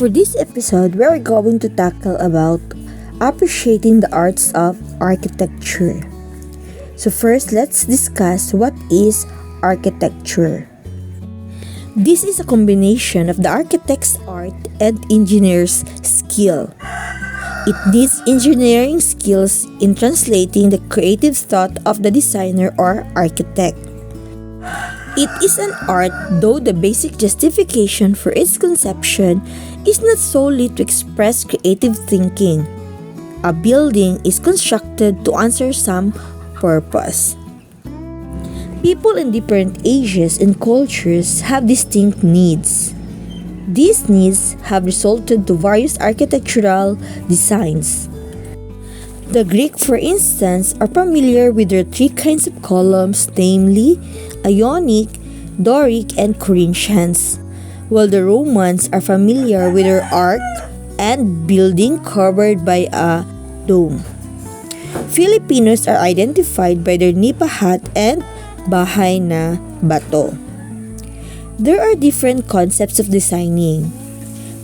for this episode, we're going to tackle about appreciating the arts of architecture. So first, let's discuss what is architecture. This is a combination of the architect's art and engineer's skill. It needs engineering skills in translating the creative thought of the designer or architect. It is an art, though the basic justification for its conception is not solely to express creative thinking. A building is constructed to answer some purpose. People in different ages and cultures have distinct needs. These needs have resulted to various architectural designs. The Greek, for instance, are familiar with their three kinds of columns, namely Ionic, Doric, and Corinthians, while the Romans are familiar with their arc and building covered by a dome. Filipinos are identified by their nipa hut and bahay na bato. There are different concepts of designing.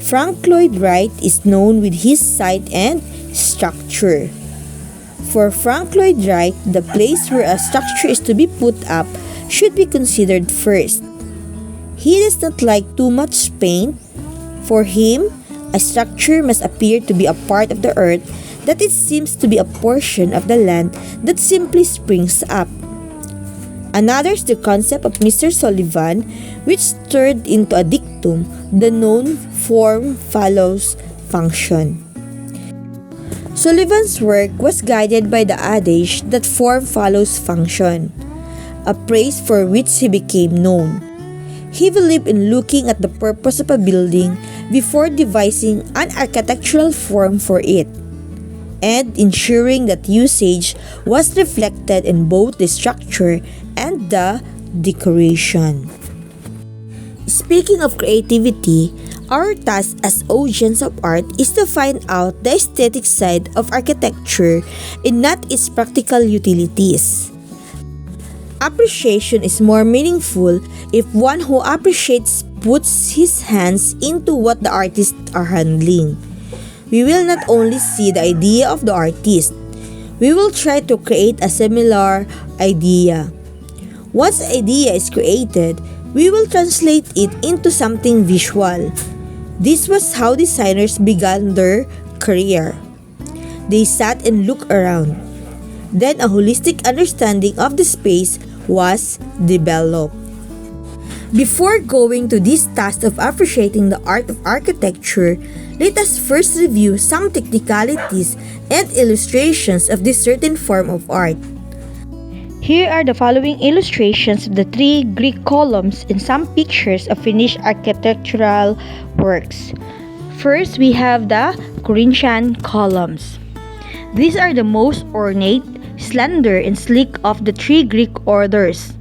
Frank Lloyd Wright is known with his site and structure. For Frank Lloyd Wright, the place where a structure is to be put up should be considered first. He does not like too much paint. For him, a structure must appear to be a part of the earth, that it seems to be a portion of the land that simply springs up. Another is the concept of Mr. Sullivan, which turned into a dictum, the known form follows function. Sullivan's work was guided by the adage that form follows function, a praise for which he became known. He believed in looking at the purpose of a building before devising an architectural form for it, and ensuring that usage was reflected in both the structure and the decoration. Speaking of creativity, our task as audience of art is to find out the aesthetic side of architecture and not its practical utilities. Appreciation is more meaningful if one who appreciates puts his hands into what the artists are handling. We will not only see the idea of the artist, we will try to create a similar idea. Once the idea is created, we will translate it into something visual. This was how designers began their career. They sat and looked around. Then a holistic understanding of the space was developed. Before going to this task of appreciating the art of architecture, let us first review some technicalities and illustrations of this certain form of art. Here are the following illustrations of the three Greek columns and some pictures of finished architectural works. First, we have the Corinthian columns. These are the most ornate, slender, and sleek of the three Greek orders.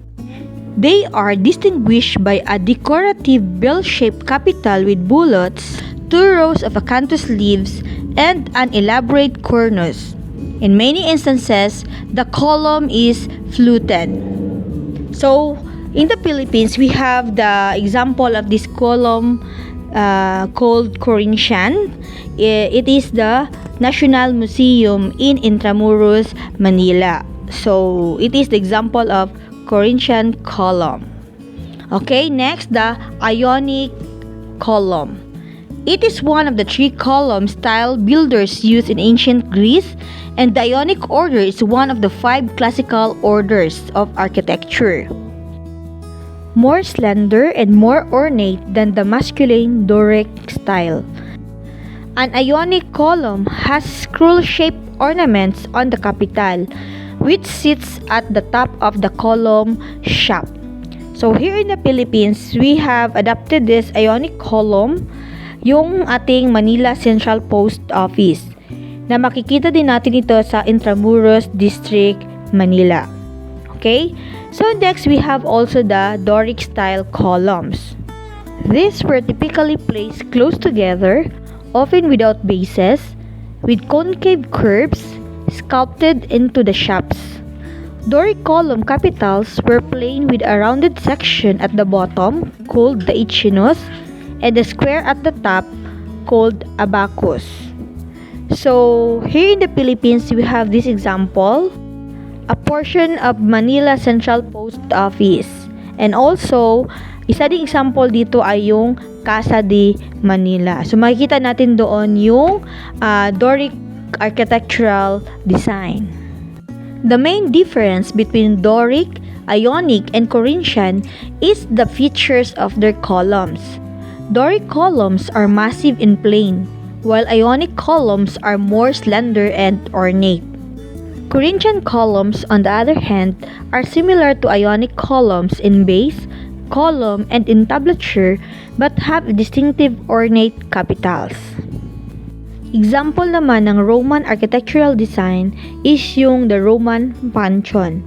They are distinguished by a decorative bell-shaped capital with bullets, two rows of acanthus leaves, and an elaborate cornice. In many instances, the column is fluted. So, in the Philippines, we have the example of this column called Corinthian. It is the National Museum in Intramuros, Manila. So, it is the example of Corinthian column. Okay, next, the Ionic column. It is one of the three column style builders used in ancient Greece, and the Ionic order is one of the 5 classical orders of architecture. More slender and more ornate than the masculine Doric style. An Ionic column has scroll-shaped ornaments on the capital, which sits at the top of the column shaft. So here in the Philippines, we have adopted this Ionic column, yung ating Manila Central Post Office, na makikita din natin ito sa Intramuros District, Manila. Okay? So next, we have also the Doric style columns. These were typically placed close together, often without bases, with concave curves sculpted into the shafts. Doric column capitals were plain with a rounded section at the bottom, called the echinus, and a square at the top, called abacus. So, here in the Philippines, we have this example, a portion of Manila Central Post Office. And also, isa ding example dito ay yung Casa de Manila. So, makikita natin doon yung Doric architectural design. The main difference between Doric, Ionic, and Corinthian is the features of their columns. Doric columns are massive and plain, while Ionic columns are more slender and ornate. Corinthian columns, on the other hand, are similar to Ionic columns in base, column, and entablature, but have distinctive ornate capitals. Example naman ng Roman architectural design is yung the Roman Pantheon.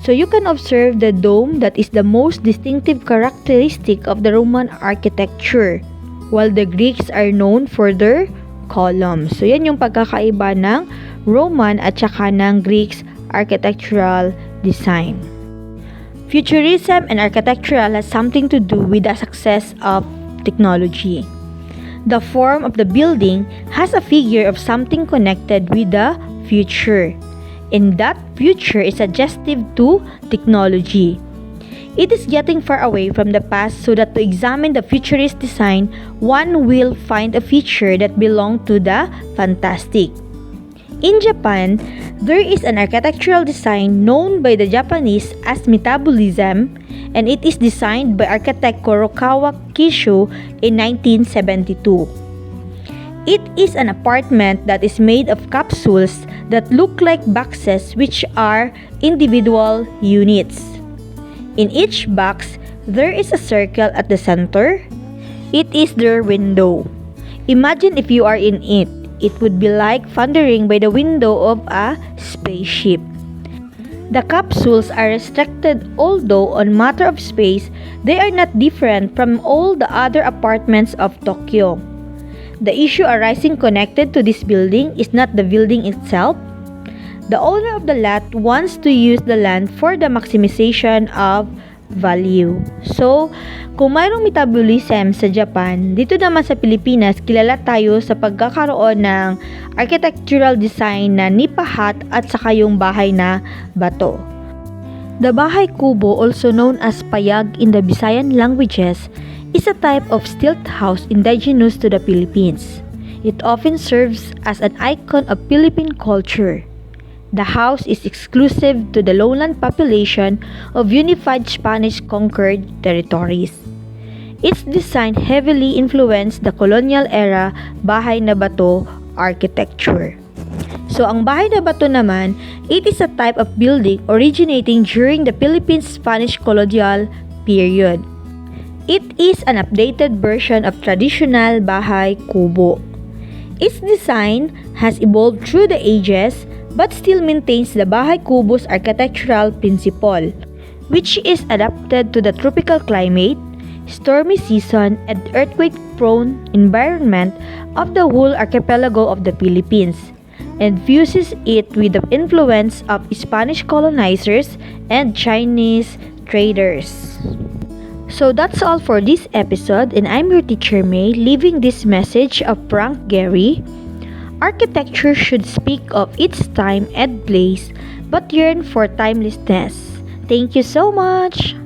So you can observe the dome that is the most distinctive characteristic of the Roman architecture, while the Greeks are known for their columns. So yan yung pagkakaiba ng Roman at saka ng Greeks architectural design. Futurism and architectural has something to do with the success of technology. The form of the building has a figure of something connected with the future, and that future is suggestive to technology. It is getting far away from the past, so that to examine the futurist design, one will find a feature that belongs to the fantastic. In Japan, there is an architectural design known by the Japanese as Metabolism, and it is designed by architect Kurokawa Kisho in 1972. It is an apartment that is made of capsules that look like boxes, which are individual units. In each box, there is a circle at the center. It is their window. Imagine if you are in it. It would be like wandering by the window of a spaceship. The capsules are restricted, although on matter of space, they are not different from all the other apartments of Tokyo. The issue arising connected to this building is not the building itself. The owner of the lot wants to use the land for the maximization of value. So, kung mayroong metabolism sa Japan, dito naman sa Pilipinas, kilala tayo sa pagkakaroon ng architectural design na nipahat at saka yung bahay na bato. The bahay kubo, also known as payag in the Visayan languages, is a type of stilt house indigenous to the Philippines. It often serves as an icon of Philippine culture. The house is exclusive to the lowland population of unified Spanish-conquered territories. Its design heavily influenced the colonial era bahay na bato architecture. So, ang bahay na bato naman, it is a type of building originating during the Philippine Spanish colonial period. It is an updated version of traditional bahay kubo. Its design has evolved through the ages, but still maintains the bahay kubo's architectural principle, which is adapted to the tropical climate, stormy season, and earthquake-prone environment of the whole archipelago of the Philippines, and fuses it with the influence of Spanish colonizers and Chinese traders. So that's all for this episode, and I'm your teacher May, leaving this message of Frank Gehry. Architecture should speak of its time and place, but yearn for timelessness. Thank you so much!